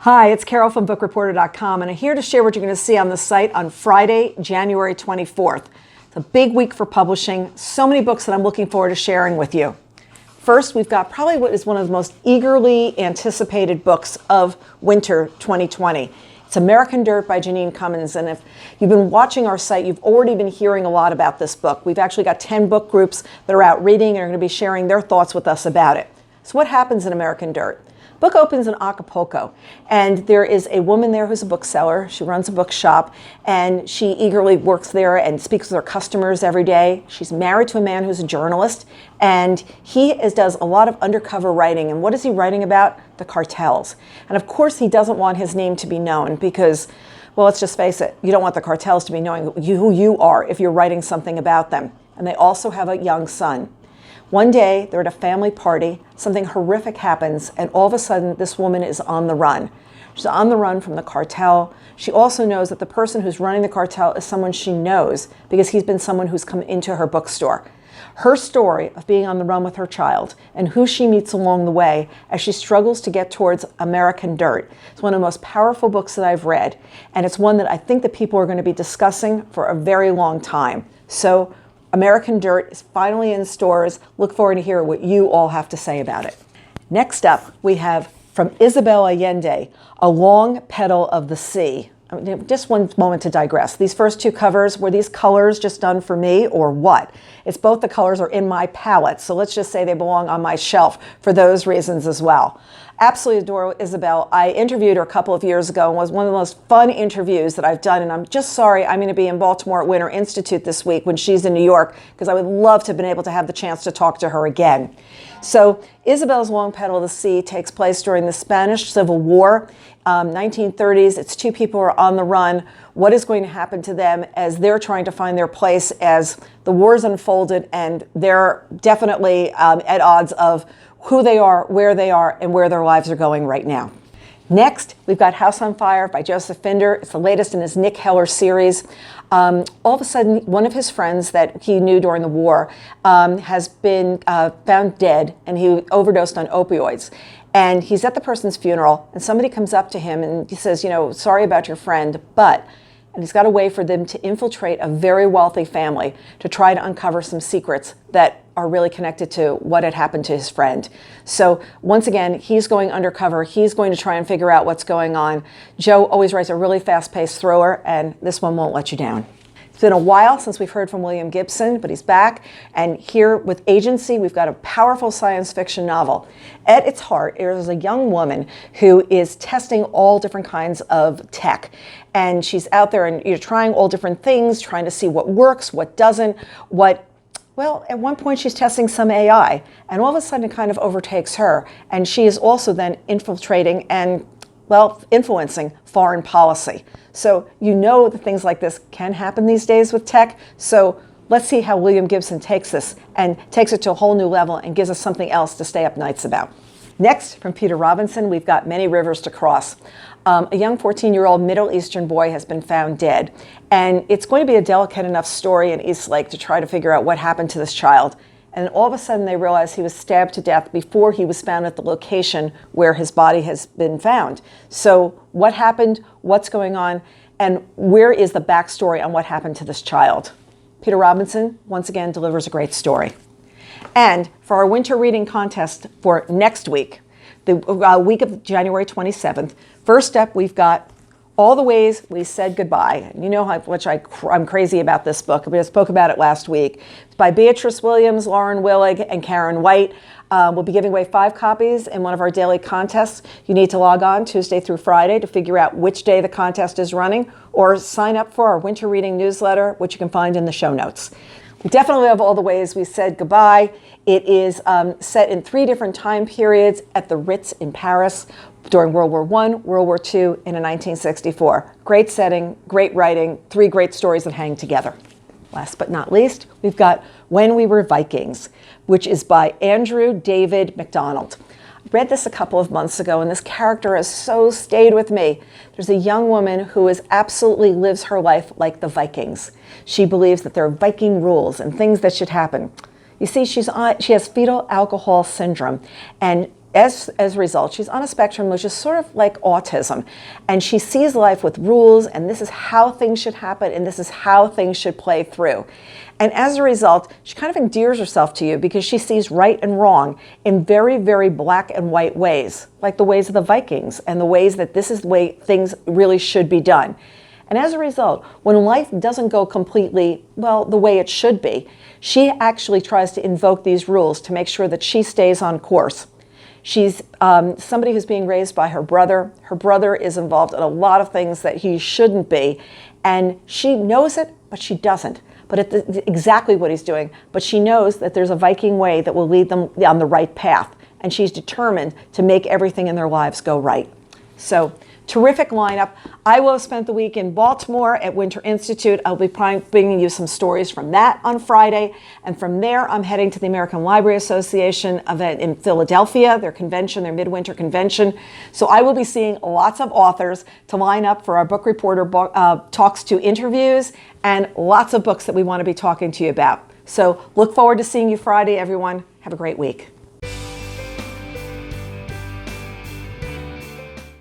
Hi, it's Carol from bookreporter.com, and I'm here to share what you're going to see on the site on Friday, January 24th. It's a big week for publishing. So many books that I'm looking forward to sharing with you. First, we've got probably what is one of the most eagerly anticipated books of winter 2020. It's American Dirt by Jeanine Cummins, and if you've been watching our site, you've already been hearing a lot about this book. We've actually got 10 book groups that are out reading and are going to be sharing their thoughts with us about it. So what happens in American Dirt? Book opens in Acapulco, and there is a woman there who's a bookseller. She runs a bookshop, and she eagerly works there and speaks with her customers every day. She's married to a man who's a journalist, and he does a lot of undercover writing. And what is he writing about? The cartels. And of course, he doesn't want his name to be known because, well, let's just face it, you don't want the cartels to be knowing who you are if you're writing something about them. And they also have a young son. One day, they're at a family party, something horrific happens, and all of a sudden, this woman is on the run. She's on the run from the cartel. She also knows that the person who's running the cartel is someone she knows because he's been someone who's come into her bookstore. Her story of being on the run with her child and who she meets along the way as she struggles to get towards American Dirt is one of the most powerful books that I've read, and it's one that I think that people are going to be discussing for a very long time. So, American Dirt is finally in stores. Look forward to hear what you all have to say about it. Next up, we have from Isabel Allende, A Long Petal of the Sea. Just one moment to digress. These first two covers, were these colors just done for me or what? It's both the colors are in my palette, so let's just say they belong on my shelf for those reasons as well. Absolutely adore Isabel. I interviewed her a couple of years ago and was one of the most fun interviews that I've done, and I'm just sorry I'm going to be in Baltimore at Winter Institute this week when she's in New York because I would love to have been able to have the chance to talk to her again. So Isabel's Long Petal of the Sea takes place during the Spanish Civil War, 1930s. It's two people who are on the run. What is going to happen to them as they're trying to find their place as the war's unfolded, and they're definitely at odds of who they are, and where their lives are going right now. Next, we've got House on Fire by Joseph Finder. It's the latest in his Nick Heller series. All of a sudden, one of his friends that he knew during the war has been found dead, and he overdosed on opioids. And he's at the person's funeral, and somebody comes up to him and he says, sorry about your friend, and he's got a way for them to infiltrate a very wealthy family to try to uncover some secrets that are really connected to what had happened to his friend. So once again, he's going undercover. He's going to try and figure out what's going on. Joe always writes a really fast-paced thriller, and this one won't let you down. It's been a while since we've heard from William Gibson, but he's back. And here with Agency, we've got a powerful science fiction novel. At its heart, there is a young woman who is testing all different kinds of tech. And she's out there and trying all different things, trying to see what works, what doesn't, well, at one point she's testing some AI, and all of a sudden it kind of overtakes her. And she is also then infiltrating and, influencing foreign policy. So that things like this can happen these days with tech. So let's see how William Gibson takes this and takes it to a whole new level and gives us something else to stay up nights about. Next, from Peter Robinson, we've got Many Rivers to Cross. A young 14-year-old Middle Eastern boy has been found dead. And it's going to be a delicate enough story in Eastlake to try to figure out what happened to this child. And all of a sudden they realize he was stabbed to death before he was found at the location where his body has been found. So what happened, what's going on, and where is the backstory on what happened to this child? Peter Robinson, once again, delivers a great story. And for our winter reading contest for next week, the week of January 27th, first up we've got All the Ways We Said Goodbye. You know how much I'm crazy about this book. We spoke about it last week. It's by Beatriz Williams, Lauren Willig, and Karen White. We'll be giving away 5 copies in one of our daily contests. You need to log on Tuesday through Friday to figure out which day the contest is running, or sign up for our winter reading newsletter, which you can find in the show notes. We definitely have All the Ways We Said Goodbye. It is set in 3 different time periods at the Ritz in Paris during World War I, World War II, and in 1964. Great setting, great writing, 3 great stories that hang together. Last but not least, we've got When We Were Vikings, which is by Andrew David MacDonald. I read this a couple of months ago, and this character has so stayed with me. There's a young woman who absolutely lives her life like the Vikings. She believes that there are Viking rules and things that should happen. You see, she has fetal alcohol syndrome, and as a result, she's on a spectrum which is sort of like autism. And she sees life with rules, and this is how things should happen, and this is how things should play through. And as a result, she kind of endears herself to you because she sees right and wrong in very, very black and white ways, like the ways of the Vikings and the ways that this is the way things really should be done. And as a result, when life doesn't go completely, well, the way it should be, she actually tries to invoke these rules to make sure that she stays on course. She's somebody who's being raised by her brother. Her brother is involved in a lot of things that he shouldn't be, and she knows it, but she doesn't. But it's exactly what he's doing. But she knows that there's a Viking way that will lead them on the right path, and she's determined to make everything in their lives go right. So, terrific lineup. I will have spent the week in Baltimore at Winter Institute. I'll be bringing you some stories from that on Friday. And from there, I'm heading to the American Library Association event in Philadelphia, their convention, their midwinter convention. So I will be seeing lots of authors to line up for our book reporter talks to interviews and lots of books that we want to be talking to you about. So look forward to seeing you Friday, everyone. Have a great week.